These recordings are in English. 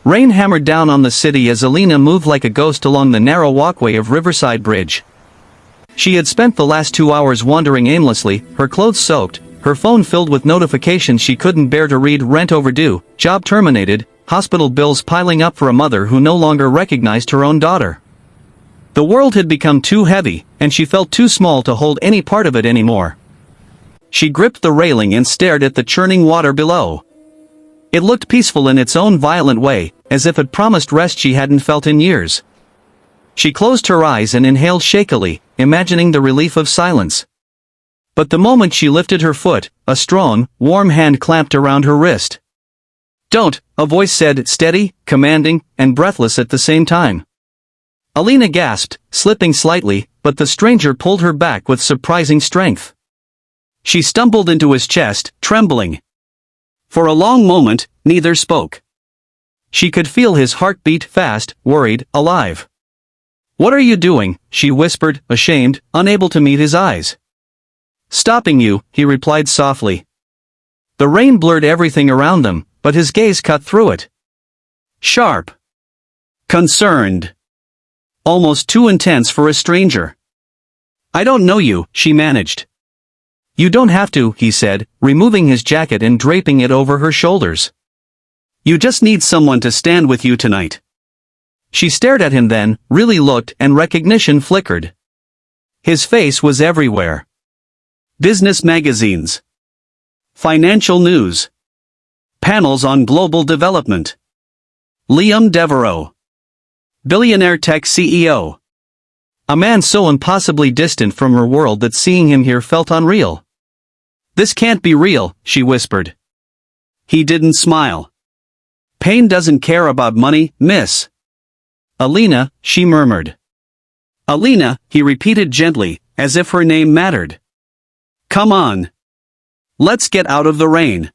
Rain hammered down on the city as Alina moved like a ghost along the narrow walkway of Riverside Bridge. She had spent the last 2 hours wandering aimlessly, her clothes soaked, her phone filled with notifications she couldn't bear to read: rent overdue, job terminated, hospital bills piling up for a mother who no longer recognized her own daughter. The world had become too heavy, and she felt too small to hold any part of it anymore. She gripped the railing and stared at the churning water below. It looked peaceful in its own violent way, as if it promised rest she hadn't felt in years. She closed her eyes and inhaled shakily, imagining the relief of silence. But the moment she lifted her foot, a strong, warm hand clamped around her wrist. "Don't," a voice said, steady, commanding, and breathless at the same time. Alina gasped, slipping slightly, but the stranger pulled her back with surprising strength. She stumbled into his chest, trembling. For a long moment, neither spoke. She could feel his heart beat fast, worried, alive. "What are you doing?" she whispered, ashamed, unable to meet his eyes. "Stopping you," he replied softly. The rain blurred everything around them, but his gaze cut through it. Sharp. Concerned. Almost too intense for a stranger. "I don't know you," she managed. "You don't have to," he said, removing his jacket and draping it over her shoulders. "You just need someone to stand with you tonight." She stared at him then, really looked, and recognition flickered. His face was everywhere. Business magazines. Financial news. Panels on global development. Liam Devereaux. Billionaire tech CEO. A man so impossibly distant from her world that seeing him here felt unreal. "This can't be real," she whispered. He didn't smile. "Pain doesn't care about money, miss." "Alina," she murmured. "Alina," he repeated gently, as if her name mattered. "Come on. Let's get out of the rain."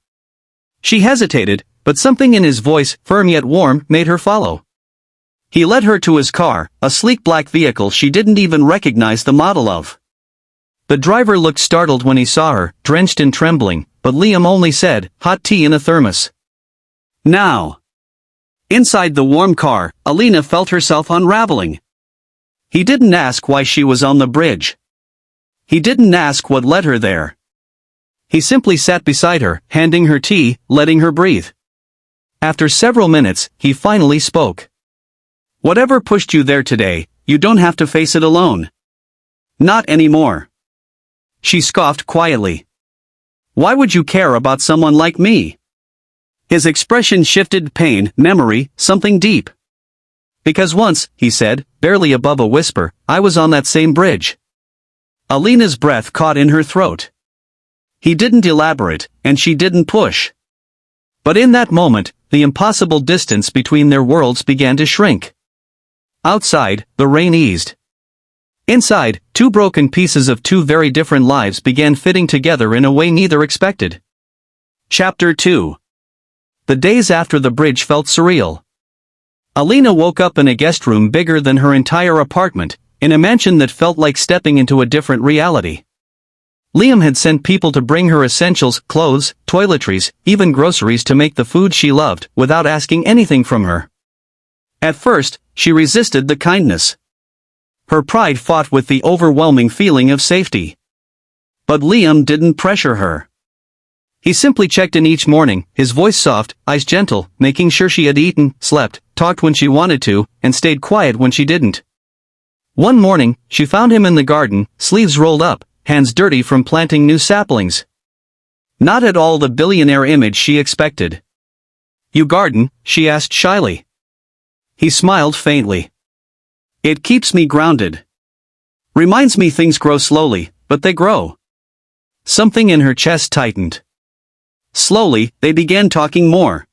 She hesitated, but something in his voice, firm yet warm, made her follow. He led her to his car, a sleek black vehicle she didn't even recognize the model of. The driver looked startled when he saw her, drenched in trembling, but Liam only said, "Hot tea in a thermos." Now. Inside the warm car, Alina felt herself unraveling. He didn't ask why she was on the bridge. He didn't ask what led her there. He simply sat beside her, handing her tea, letting her breathe. After several minutes, he finally spoke. "Whatever pushed you there today, you don't have to face it alone. Not anymore." She scoffed quietly. "Why would you care about someone like me?" His expression shifted: pain, memory, something deep. "Because once," he said, barely above a whisper, "I was on that same bridge." Alina's breath caught in her throat. He didn't elaborate, and she didn't push. But in that moment, the impossible distance between their worlds began to shrink. Outside, the rain eased. Inside, two broken pieces of two very different lives began fitting together in a way neither expected. Chapter 2. The days after the bridge felt surreal. Alina woke up in a guest room bigger than her entire apartment, in a mansion that felt like stepping into a different reality. Liam had sent people to bring her essentials, clothes, toiletries, even groceries to make the food she loved, without asking anything from her. At first, she resisted the kindness. Her pride fought with the overwhelming feeling of safety. But Liam didn't pressure her. He simply checked in each morning, his voice soft, eyes gentle, making sure she had eaten, slept, talked when she wanted to, and stayed quiet when she didn't. One morning, she found him in the garden, sleeves rolled up, hands dirty from planting new saplings. Not at all the billionaire image she expected. "You garden?" she asked shyly. He smiled faintly. "It keeps me grounded. Reminds me things grow slowly, but they grow." Something in her chest tightened. Slowly, they began talking more.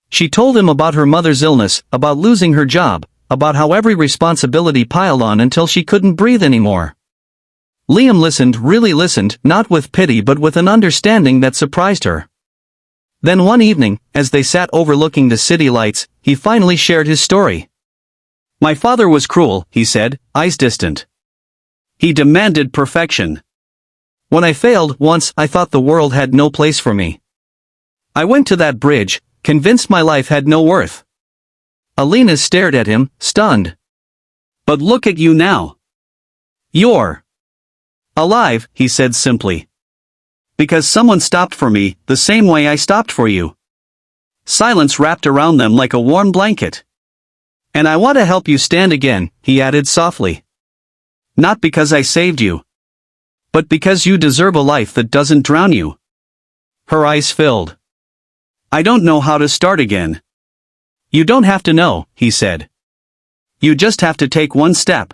She told him about her mother's illness, about losing her job, about how every responsibility piled on until she couldn't breathe anymore. Liam listened, really listened, not with pity but with an understanding that surprised her. Then one evening, as they sat overlooking the city lights, he finally shared his story. "My father was cruel," he said, eyes distant. "He demanded perfection. When I failed once, I thought the world had no place for me. I went to that bridge, convinced my life had no worth. Alina stared at him, stunned. But look at you now. You're alive, he said simply. Because someone stopped for me, the same way I stopped for you. Silence wrapped around them like a warm blanket. And I want to help you stand again, he added softly. Not because I saved you. But because you deserve a life that doesn't drown you. Her eyes filled. I don't know how to start again. You don't have to know, he said. You just have to take one step.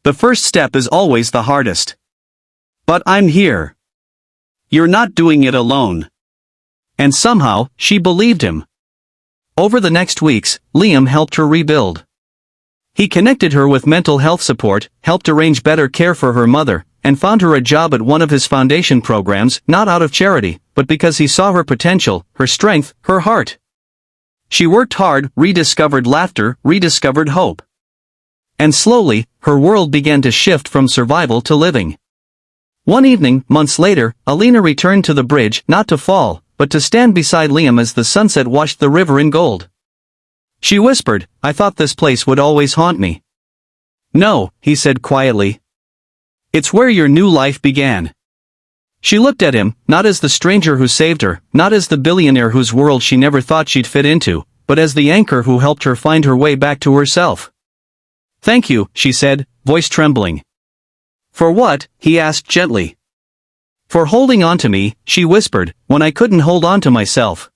The first step is always the hardest. But I'm here. You're not doing it alone. And somehow, she believed him. Over the next weeks, Liam helped her rebuild. He connected her with mental health support, helped arrange better care for her mother, and found her a job at one of his foundation programs, not out of charity, but because he saw her potential, her strength, her heart. She worked hard, rediscovered laughter, rediscovered hope. And slowly, her world began to shift from survival to living. One evening, months later, Alina returned to the bridge, not to fall, but to stand beside Liam as the sunset washed the river in gold. She whispered, I thought this place would always haunt me. No, he said quietly. It's where your new life began. She looked at him, not as the stranger who saved her, not as the billionaire whose world she never thought she'd fit into, but as the anchor who helped her find her way back to herself. Thank you, she said, voice trembling. For what? He asked gently. For holding on to me, she whispered, when I couldn't hold on to myself.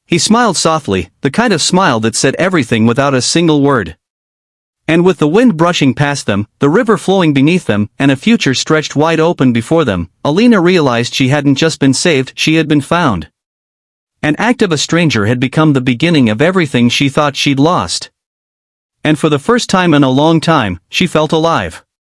He smiled softly, the kind of smile that said everything without a single word. And with the wind brushing past them, the river flowing beneath them, and a future stretched wide open before them, Alina realized she hadn't just been saved, she had been found. An act of a stranger had become the beginning of everything she thought she'd lost. And for the first time in a long time, she felt alive.